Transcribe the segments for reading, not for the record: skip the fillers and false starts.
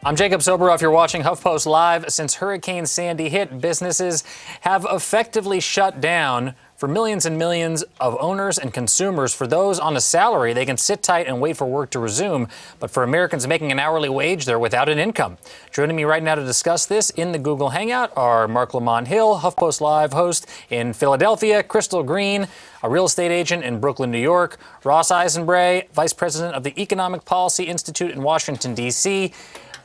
I'm Jacob Soboroff. You're watching HuffPost Live. Since Hurricane Sandy hit, businesses have effectively shut down. For millions and millions of owners and consumers, for those on a salary, they can sit tight and wait for work to resume. But for Americans making an hourly wage, they're without an income. Joining me right now to discuss this in the Google Hangout are Mark Lamont Hill, HuffPost Live host in Philadelphia, Crystal Green, a real estate agent in Brooklyn, New York, Ross Eisenbray, vice president of the Economic Policy Institute in Washington, D.C.,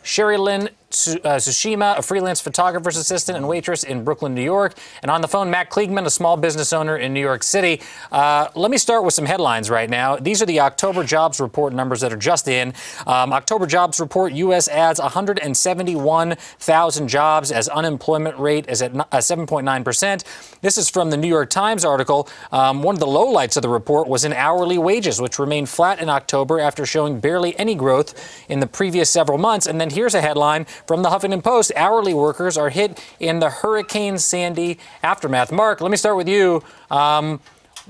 Sherry Lynn Tsushima, a freelance photographer's assistant and waitress in Brooklyn, New York. And on the phone, Matt Kliegman, a small business owner in New York City. Let me start with some headlines right now. These are the October jobs report numbers that are just in. October jobs report, U.S. adds 171,000 jobs as unemployment rate is at 7.9%. This is from the New York Times article. One of the lowlights of the report was in hourly wages, which remained flat in October after showing barely any growth in the previous several months. And then here's a headline from the Huffington Post: hourly workers are hit in the Hurricane Sandy aftermath. Mark, let me start with you.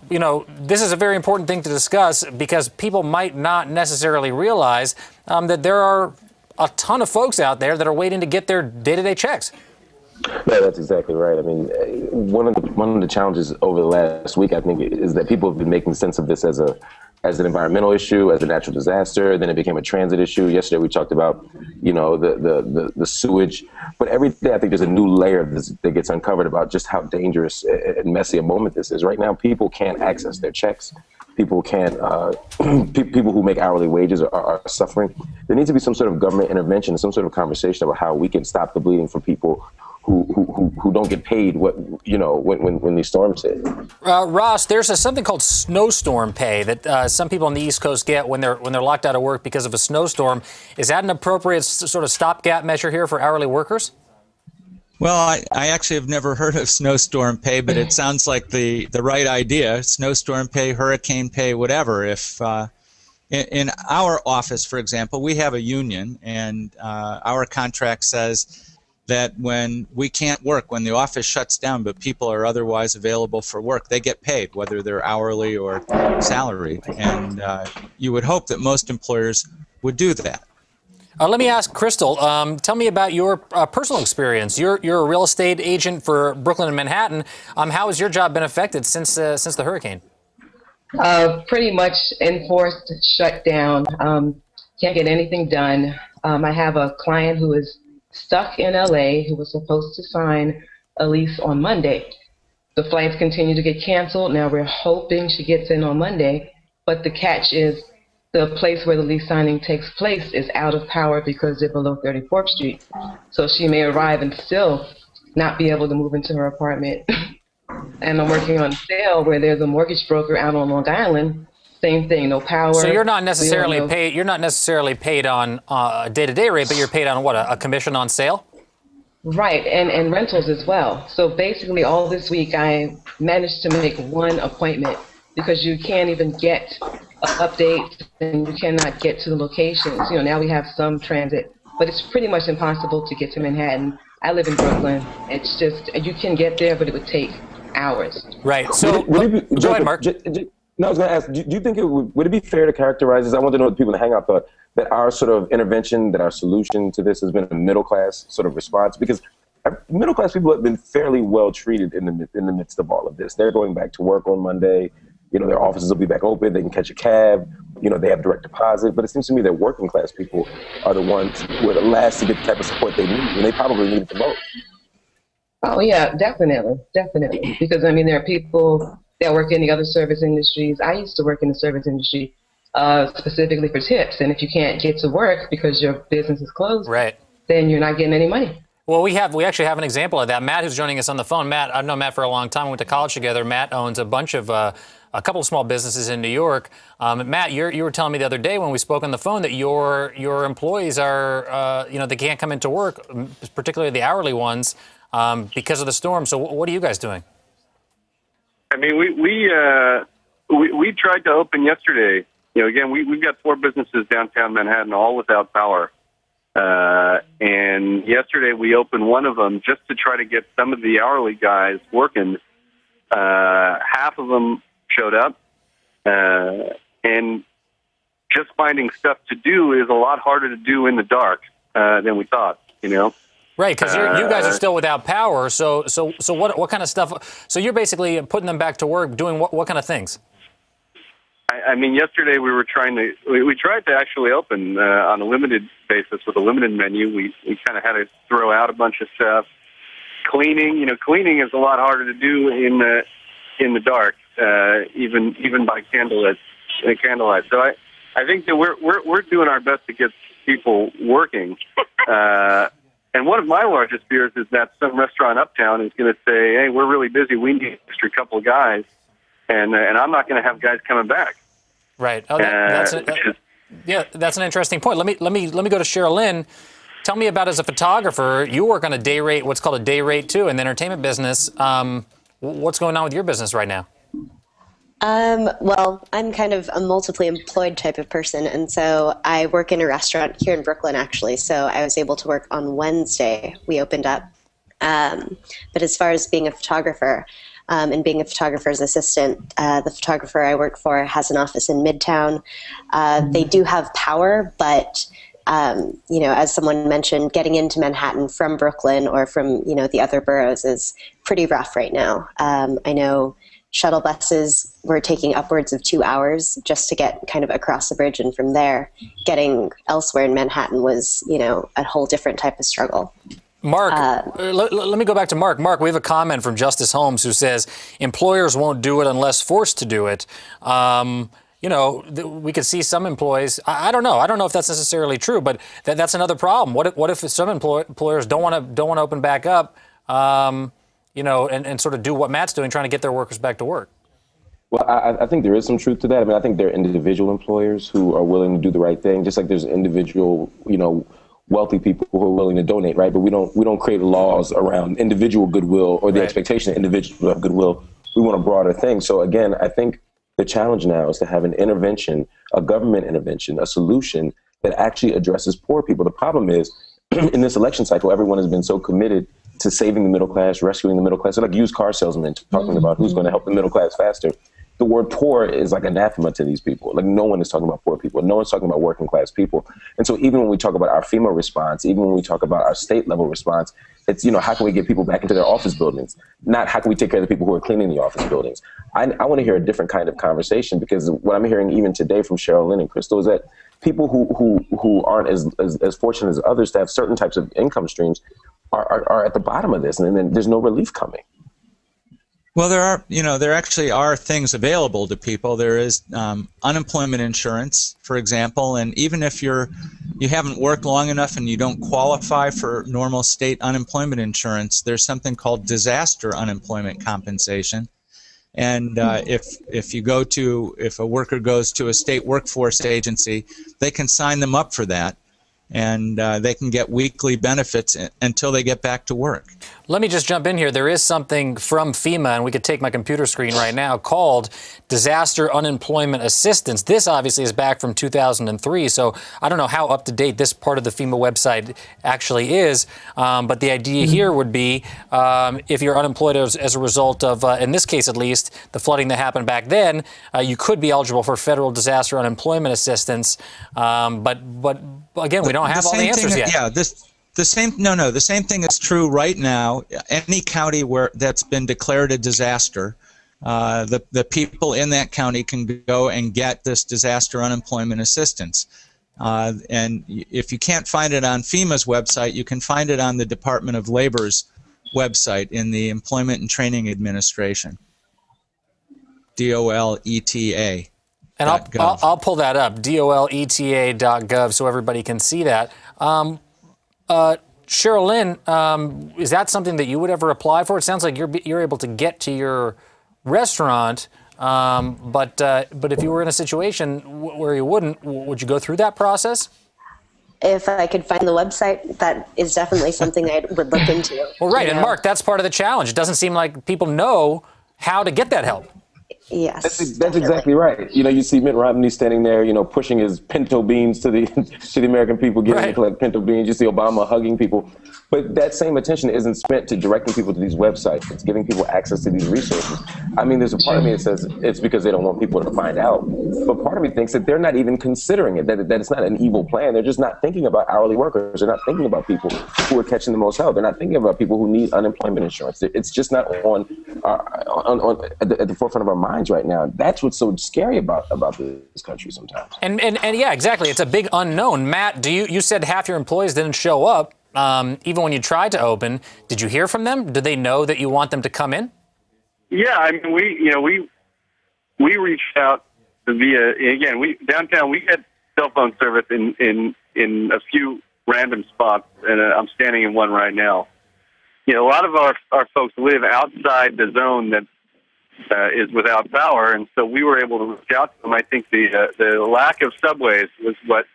This is a very important thing to discuss because people might not necessarily realize that there are a ton of folks out there that are waiting to get their day-to-day checks. No, that's exactly right. I mean, one of the challenges over the last week, I think, is that people have been making sense of this as an environmental issue, as a natural disaster. Then it became a transit issue. Yesterday we talked about, the sewage. But every day I think there's a new layer that gets uncovered about just how dangerous and messy a moment this is. Right now, people can't access their checks. People can't. People who make hourly wages are suffering. There needs to be some sort of government intervention, some sort of conversation about how we can stop the bleeding for people who don't get paid when these storms hit. Ross, there's something called snowstorm pay that some people on the East Coast get when they're locked out of work because of a snowstorm. Is that an appropriate sort of stopgap measure here for hourly workers? Well, I actually have never heard of snowstorm pay, but it sounds like the right idea. Snowstorm pay, hurricane pay, whatever. If in our office, for example, we have a union, and our contract says that when we can't work, when the office shuts down, but people are otherwise available for work, they get paid, whether they're hourly or salaried. And you would hope that most employers would do that. Let me ask Crystal, tell me about your personal experience. You're a real estate agent for Brooklyn and Manhattan. How has your job been affected since the hurricane? Pretty much enforced shutdown. Can't get anything done. I have a client who is stuck in LA who was supposed to sign a lease on Monday. The flights continue to get canceled. Now we're hoping she gets in on Monday, but the catch is the place where the lease signing takes place is out of power because they're below 34th Street. So she may arrive and still not be able to move into her apartment. And I'm working on a sale where there's a mortgage broker out on Long Island. Same thing, no power. So you're not necessarily paid. You're not necessarily paid on a day-to-day rate, but you're paid on what, a commission on sale? Right, and rentals as well. So basically, all this week I managed to make one appointment because you can't even get updates and you cannot get to the locations. Now we have some transit, but it's pretty much impossible to get to Manhattan. I live in Brooklyn. It's just you can get there, but it would take hours. Right. So go ahead, Mark. No, I was going to ask, do you think would it be fair to characterize this? I want to know what people in the Hangout thought, that our sort of intervention, that our solution to this has been a middle-class sort of response? Because middle-class people have been fairly well treated in the midst of all of this. They're going back to work on Monday. Their offices will be back open. They can catch a cab. They have direct deposit. But it seems to me that working-class people are the ones who are the last to get the type of support they need, and they probably need it the most. Oh, yeah, definitely. Because, there are people that work in the other service industries. I used to work in the service industry specifically for tips. And if you can't get to work because your business is closed, right, then you're not getting any money. Well, we actually have an example of that. Matt, who's joining us on the phone. Matt, I've known Matt for a long time. We went to college together. Matt owns a bunch of a couple of small businesses in New York. Matt, you were telling me the other day when we spoke on the phone that your employees are, they can't come into work, particularly the hourly ones, because of the storm. So what are you guys doing? I mean, we tried to open yesterday. Again, we've got 4 businesses downtown Manhattan, all without power. And yesterday we opened one of them just to try to get some of the hourly guys working. Half of them showed up, and just finding stuff to do is a lot harder to do in the dark. than we thought. Right, because you guys are still without power. So what kind of stuff? So you're basically putting them back to work, doing what kind of things? I mean, yesterday we tried to actually open on a limited basis with a limited menu. We kind of had to throw out a bunch of stuff. Cleaning is a lot harder to do in the dark, even by candlelight. So I think that we're doing our best to get people working. And one of my largest fears is that some restaurant uptown is going to say, "Hey, we're really busy. We need an extra couple of guys," and I'm not going to have guys coming back. Right. Oh, that's an interesting point. Let me go to Cheryl Lynn. Tell me about, as a photographer, you work on a day rate, what's called a day rate too, in the entertainment business. What's going on with your business right now? Well, I'm kind of a multiply employed type of person, and so I work in a restaurant here in Brooklyn, actually, so I was able to work on Wednesday. We opened up. But as far as being a photographer and being a photographer's assistant, the photographer I work for has an office in Midtown. They do have power, but as someone mentioned, getting into Manhattan from Brooklyn or from, the other boroughs is pretty rough right now. I know shuttle buses were taking upwards of 2 hours just to get kind of across the bridge, and from there, getting elsewhere in Manhattan was, a whole different type of struggle. Mark, let me go back to Mark. Mark, we have a comment from Justice Holmes who says employers won't do it unless forced to do it. We could see some employees. I don't know. I don't know if that's necessarily true, but that's another problem. What if some employers don't want to open back up? And sort of do what Matt's doing, trying to get their workers back to work. Well, I think there is some truth to that. I mean, I think there are individual employers who are willing to do the right thing, just like there's individual, wealthy people who are willing to donate, right? But we don't create laws around individual goodwill or the expectation of individual goodwill. We want a broader thing. So again, I think the challenge now is to have an intervention, a government intervention, a solution that actually addresses poor people. The problem is, in this election cycle, everyone has been so committed to saving the middle class, rescuing the middle class. They're like used car salesmen talking about who's going to help the middle class faster. The word poor is like anathema to these people. Like no one is talking about poor people. No one's talking about working class people. And so even when we talk about our FEMA response, even when we talk about our state level response, it's, how can we get people back into their office buildings? Not how can we take care of the people who are cleaning the office buildings? I want to hear a different kind of conversation, because what I'm hearing even today from Cheryl Lynn and Crystal is that people who aren't as fortunate as others to have certain types of income streams are at the bottom of this, and then there's no relief coming. Well, there actually are things available to people. There is unemployment insurance, for example, and even if you haven't worked long enough and you don't qualify for normal state unemployment insurance, there's something called disaster unemployment compensation. And if a worker goes to a state workforce agency, they can sign them up for that. And they can get weekly benefits until they get back to work. Let me just jump in here. There is something from FEMA, and we could take my computer screen right now, called Disaster Unemployment Assistance. This obviously is back from 2003, so I don't know how up-to-date this part of the FEMA website actually is, but the idea here would be if you're unemployed as a result of, in this case at least, the flooding that happened back then, you could be eligible for federal disaster unemployment assistance, but again, we don't have all the answers yet. Yeah, the same thing is true right now. Any county that's been declared a disaster, the people in that county can go and get this disaster unemployment assistance. And if you can't find it on FEMA's website, you can find it on the Department of Labor's website in the Employment and Training Administration. DOLETA. And I'll pull that up, doleta.gov, so everybody can see that. Cheryl Lynn, is that something that you would ever apply for? It sounds like you're able to get to your restaurant, but if you were in a situation where you wouldn't, would you go through that process? If I could find the website, that is definitely something I would look into. Well, right, and Mark, that's part of the challenge. It doesn't seem like people know how to get that help. Yes, That's exactly right. You know, you see Mitt Romney standing there, you know, pushing his pinto beans to the to the American people, getting to collect pinto beans. You see Obama hugging people, but that same attention isn't spent to directing people to these websites. It's giving people access to these resources. I mean, there's a part of me that says it's because they don't want people to find out, but part of me thinks that they're not even considering it. That it's not an evil plan. They're just not thinking about hourly workers. They're not thinking about people who are catching the most hell. They're not thinking about people who need unemployment insurance. It's just not at the forefront of our minds right now. That's what's so scary about this country sometimes. And yeah, exactly. It's a big unknown. Matt, you said half your employees didn't show up, even when you tried to open. Did you hear from them? Do they know that you want them to come in? Yeah, I mean, we reached out via, again, downtown, we had cell phone service in a few random spots, and I'm standing in one right now. You know, a lot of our folks live outside the zone that is without power, and so we were able to reach out to them. I think the lack of subways was what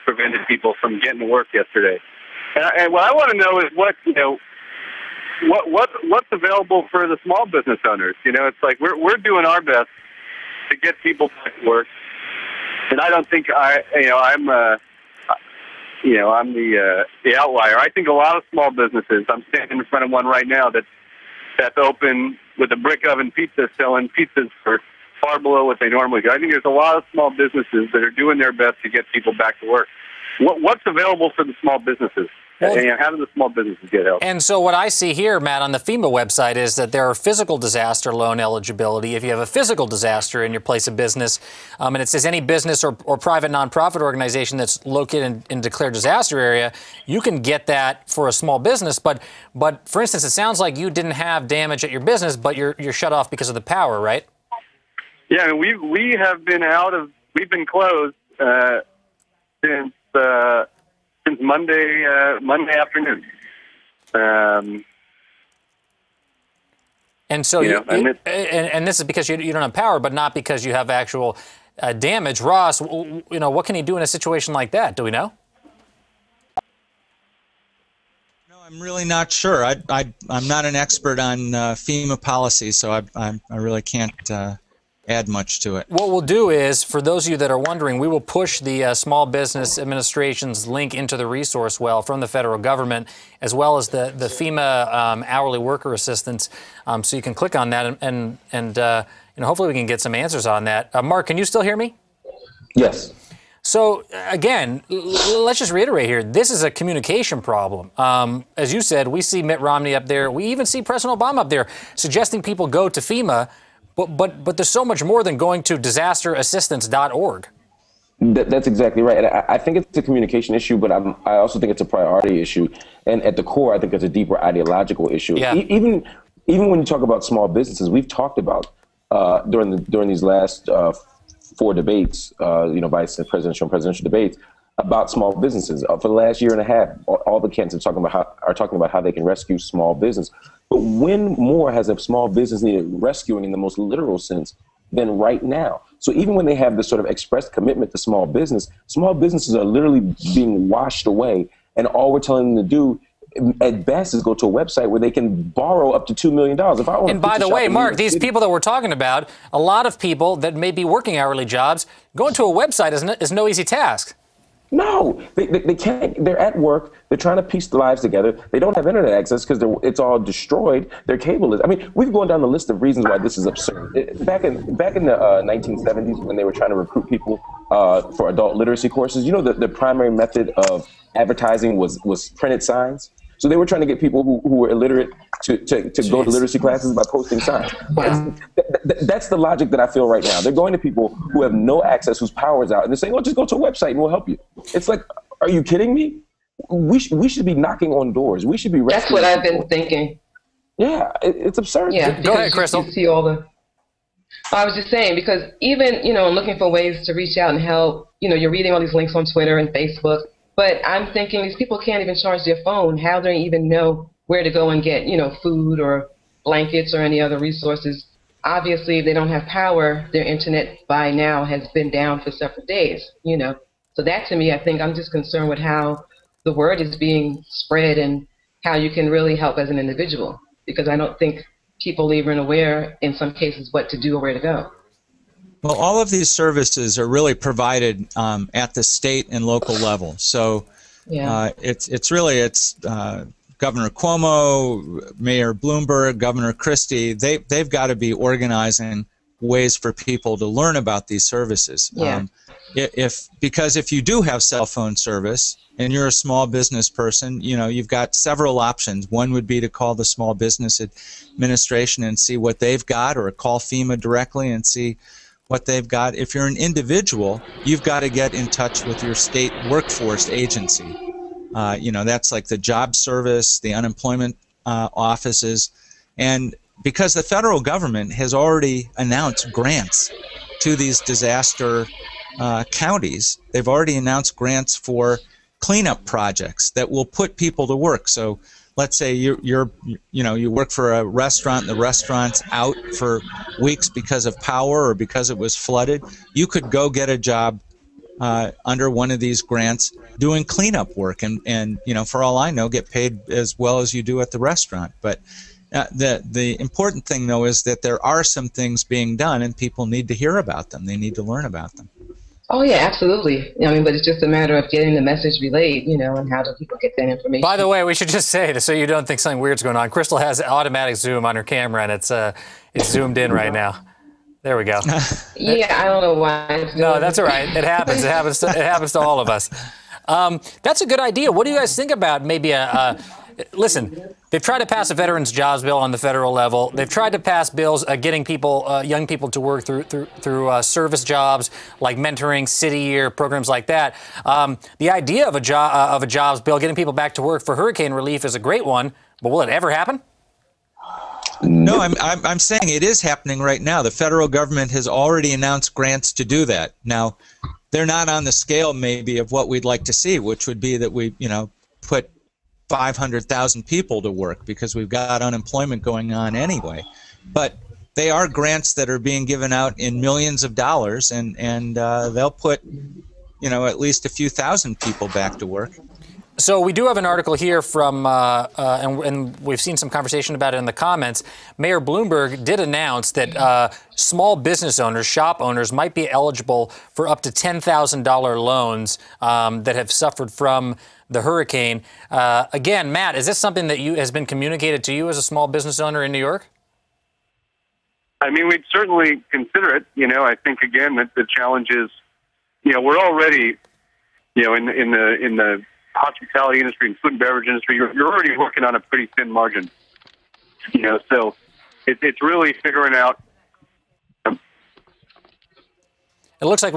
prevented people from getting to work yesterday. And what I want to know is what's available for the small business owners. You know, it's like we're doing our best to get people back to work, and I don't think I'm the outlier. I think a lot of small businesses. I'm standing in front of one right now that's open with a brick oven pizza, selling pizzas for far below what they normally do. I think there's a lot of small businesses that are doing their best to get people back to work. What's available for the small businesses? Well, and how do the small businesses get help? And so what I see here, Matt, on the FEMA website is that there are physical disaster loan eligibility. If you have a physical disaster in your place of business, and it says any business or private nonprofit organization that's located in declared disaster area, you can get that for a small business. But for instance, it sounds like you didn't have damage at your business, but you're shut off because of the power, right? Yeah, I mean, we've been closed since Monday afternoon. And so and this is because you don't have power, but not because you have actual damage. Ross, what can you do in a situation like that? Do we know? No, I'm really not sure. I'm not an expert on FEMA policy, so I really can't add much to it. What we'll do is, for those of you that are wondering, we will push the Small Business Administration's link into the resource well from the federal government, as well as the FEMA hourly worker assistance, so you can click on that and hopefully we can get some answers on that. Mark, can you still hear me? Yes. So again, let's just reiterate here, this is a communication problem. As you said, we see Mitt Romney up there. We even see President Obama up there suggesting people go to FEMA. But there's so much more than going to disasterassistance.org. That's exactly right. And I think it's a communication issue, but I also think it's a priority issue. And at the core, I think it's a deeper ideological issue. Yeah. Even when you talk about small businesses, we've talked about during these last 4 debates, vice presidential and presidential debates, about small businesses. For the last year and a half, all the candidates are talking about how they can rescue small business. But when more has a small business needed rescuing in the most literal sense than right now? So even when they have this sort of expressed commitment to small businesses are literally being washed away. And all we're telling them to do at best is go to a website where they can borrow up to $2 million. And by the way, Mark, these people that we're talking about, a lot of people that may be working hourly jobs, going to a website is no easy task. No, they can't. They're at work. They're trying to piece the lives together. They don't have internet access because it's all destroyed. Their cable is. I mean, we've gone down the list of reasons why this is absurd. Back in the 1970s, when they were trying to recruit people for adult literacy courses, the primary method of advertising was printed signs. So they were trying to get people who were illiterate to go to literacy classes by posting signs. That's the logic that I feel right now. They're going to people who have no access, whose power's out, and they're saying, "Oh, just go to a website and we'll help you." It's like, are you kidding me? We should be knocking on doors. We should be rescuing. That's what I've been thinking. Yeah, it's absurd. Yeah, go ahead, Crystal. You see all the. I was just saying, because even looking for ways to reach out and help. You're reading all these links on Twitter and Facebook. But I'm thinking these people can't even charge their phone. How do they even know where to go and get, food or blankets or any other resources? Obviously, if they don't have power, their internet by now has been down for several days, So that, to me, I think I'm just concerned with how the word is being spread and how you can really help as an individual. Because I don't think people even aware, in some cases, what to do or where to go. Well, all of these services are really provided at the state and local level. So it's Governor Cuomo, Mayor Bloomberg, Governor Christie. They've got to be organizing ways for people to learn about these services. Yeah. Because if you do have cell phone service and you're a small business person, you've got several options. One would be to call the Small Business Administration and see what they've got, or call FEMA directly and see what they've got. If you're an individual, you've got to get in touch with your state workforce agency. That's like the job service, the unemployment offices. And because the federal government has already announced grants to these disaster counties, they've already announced grants for cleanup projects that will put people to work. So let's say you work for a restaurant and the restaurant's out for weeks because of power or because it was flooded. You could go get a job under one of these grants doing cleanup work and for all I know, get paid as well as you do at the restaurant. But the important thing, though, is that there are some things being done and people need to hear about them. They need to learn about them. Oh, yeah, absolutely. But it's just a matter of getting the message relayed, and how do people get that information. By the way, we should just say, so you don't think something weird's going on, Crystal has automatic zoom on her camera, and it's zoomed in right now. There we go. Yeah, I don't know why. No, that's all right. It happens. It happens to all of us. That's a good idea. What do you guys think about maybe listen, they've tried to pass a veterans jobs bill on the federal level. They've tried to pass bills getting people, young people, to work through service jobs like mentoring, City Year, programs like that. The idea of a jobs bill, getting people back to work for hurricane relief, is a great one. But will it ever happen? No, I'm saying it is happening right now. The federal government has already announced grants to do that. Now, they're not on the scale maybe of what we'd like to see, which would be that we, put 500,000 people to work because we've got unemployment going on anyway. But they are grants that are being given out in millions of dollars, and they'll put, at least a few thousand people back to work. So we do have an article here from, and we've seen some conversation about it in the comments. Mayor Bloomberg did announce that small business owners, shop owners, might be eligible for up to $10,000 loans that have suffered from the hurricane. Again, Matt, is this something that has been communicated to you as a small business owner in New York? I mean, we'd certainly consider it. I think, again, that the challenge is, we're already, in the hospitality industry and food and beverage industry, you're already working on a pretty thin margin. So it's really figuring out. It looks like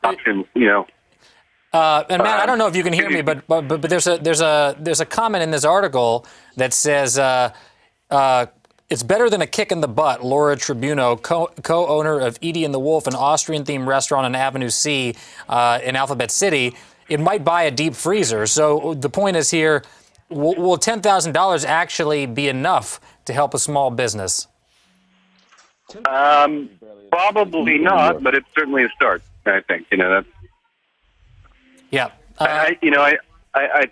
options, and Matt, I don't know if you can hear me, but there's a comment in this article that says it's better than a kick in the butt. Laura Tribuno, co-owner of Edie and the Wolf, an Austrian-themed restaurant on Avenue C in Alphabet City, it might buy a deep freezer. So the point is here, will $10,000 actually be enough to help a small business? Probably not, but it's certainly a start. I think that's. Yeah. I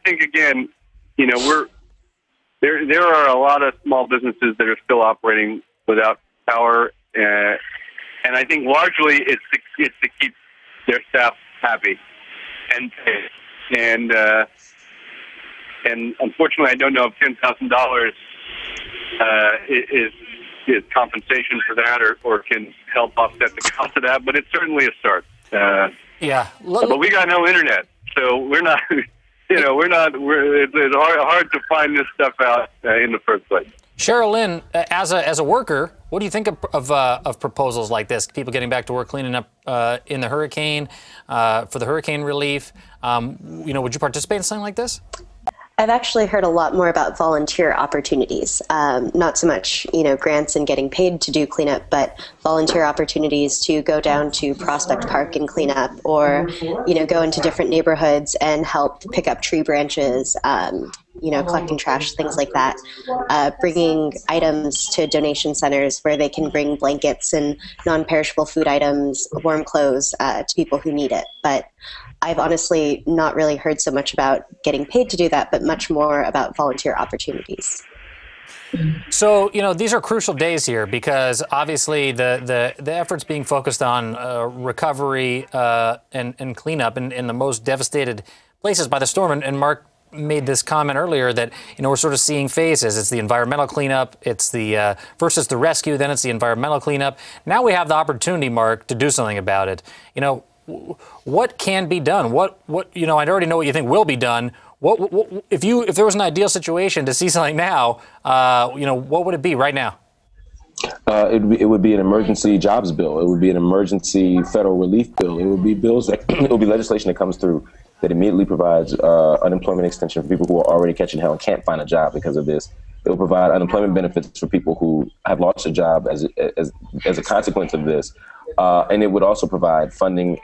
think again, there are a lot of small businesses that are still operating without power, and I think largely it's to keep their staff happy and paid. And unfortunately, I don't know if $10,000 is compensation for that, or can help offset the cost of that. But it's certainly a start. Yeah. But we got no internet, so we're not. It's hard to find this stuff out in the first place. Cheryl Lynn, as a worker, what do you think of proposals like this? People getting back to work, cleaning up in the hurricane, for the hurricane relief. Would you participate in something like this? I've actually heard a lot more about volunteer opportunities, not so much, grants and getting paid to do cleanup, but volunteer opportunities to go down to Prospect Park and clean up, or, go into different neighborhoods and help pick up tree branches, collecting trash, things like that, bringing items to donation centers where they can bring blankets and non-perishable food items, warm clothes to people who need it. But I've honestly not really heard so much about getting paid to do that, but much more about volunteer opportunities. So, these are crucial days here because obviously the efforts being focused on recovery and cleanup in the most devastated places by the storm. And Mark made this comment earlier that, we're sort of seeing phases. It's the environmental cleanup. It's first it's the rescue, then it's the environmental cleanup. Now we have the opportunity, Mark, to do something about it. What can be done? I already know what you think will be done. What if there was an ideal situation to see something now? What would it be right now? It would be an emergency jobs bill. It would be an emergency federal relief bill. It would be it would be legislation that comes through that immediately provides unemployment extension for people who are already catching hell and can't find a job because of this. It will provide unemployment benefits for people who have lost a job as a consequence of this. And it would also provide funding,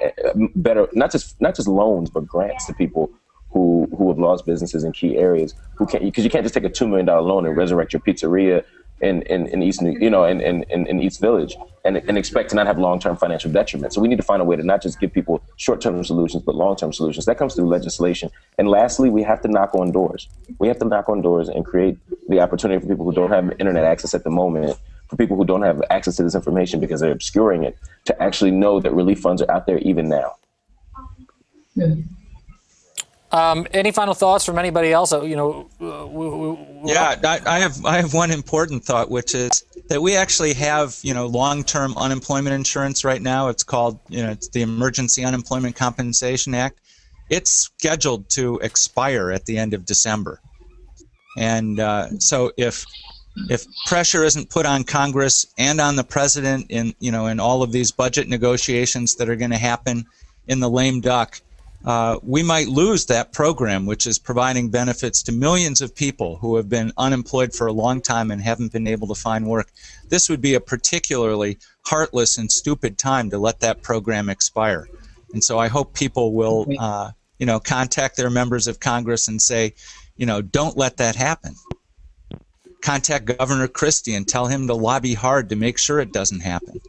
better, not just loans, but grants to people who have lost businesses in key areas, because you can't just take a $2 million loan and resurrect your pizzeria in East, in East Village and expect to not have long-term financial detriment. So we need to find a way to not just give people short-term solutions, but long-term solutions. That comes through legislation. And lastly, we have to knock on doors. We have to knock on doors and create the opportunity for people who don't have internet access at the moment, for people who don't have access to this information because they're obscuring it, to actually know that relief funds are out there even now. Any final thoughts from anybody else? I have one important thought, which is that we actually have, long-term unemployment insurance right now. It's called, it's the Emergency Unemployment Compensation Act. It's scheduled to expire at the end of December. And so if pressure isn't put on Congress and on the president in all of these budget negotiations that are going to happen in the lame duck, we might lose that program, which is providing benefits to millions of people who have been unemployed for a long time and haven't been able to find work. This would be a particularly heartless and stupid time to let that program expire. And so I hope people will, contact their members of Congress and say, don't let that happen. Contact Governor Christie and tell him to lobby hard to make sure it doesn't happen.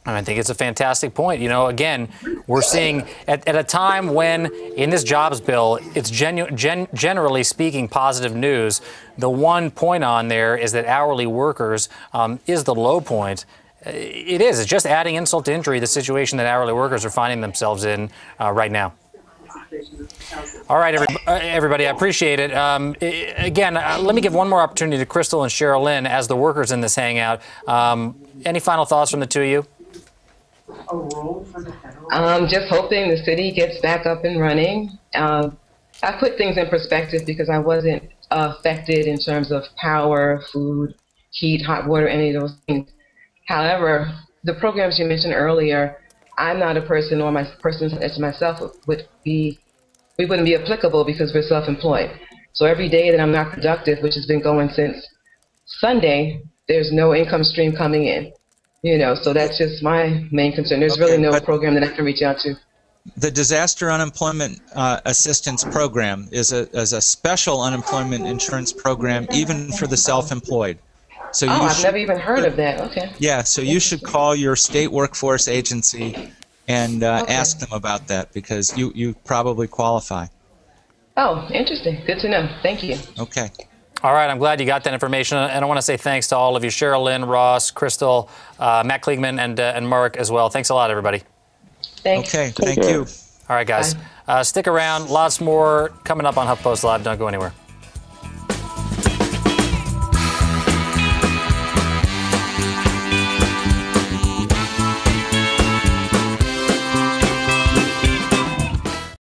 I think it's a fantastic point. Again, we're seeing at a time when in this jobs bill, it's generally speaking positive news. The one point on there is that hourly workers is the low point. It is. It's just adding insult to injury, the situation that hourly workers are finding themselves in right now. All right, everybody, I appreciate it. Again, let me give one more opportunity to Crystal and Cheryl Lynn as the workers in this hangout. Any final thoughts from the two of you? Just hoping the city gets back up and running. I put things in perspective because I wasn't affected in terms of power, food, heat, hot water, any of those things. However, the programs you mentioned earlier, I'm not a person, or my person such as myself wouldn't be applicable because we're self-employed. So every day that I'm not productive, which has been going since Sunday, there's no income stream coming in. So that's just my main concern. There's really no program that I can reach out to. The Disaster Unemployment Assistance Program is a special unemployment insurance program, even for the self-employed. So I've never even heard of that. Okay. Yeah, so you should call your state workforce agency and ask them about that because you probably qualify. Oh, interesting. Good to know. Thank you. Okay. All right, I'm glad you got that information, and I want to say thanks to all of you, Cheryl Lynn, Ross, Crystal, Matt Kliegman, and Mark as well. Thanks a lot, everybody. Thanks. Okay, thank you. All right, guys. Stick around. Lots more coming up on HuffPost Live. Don't go anywhere.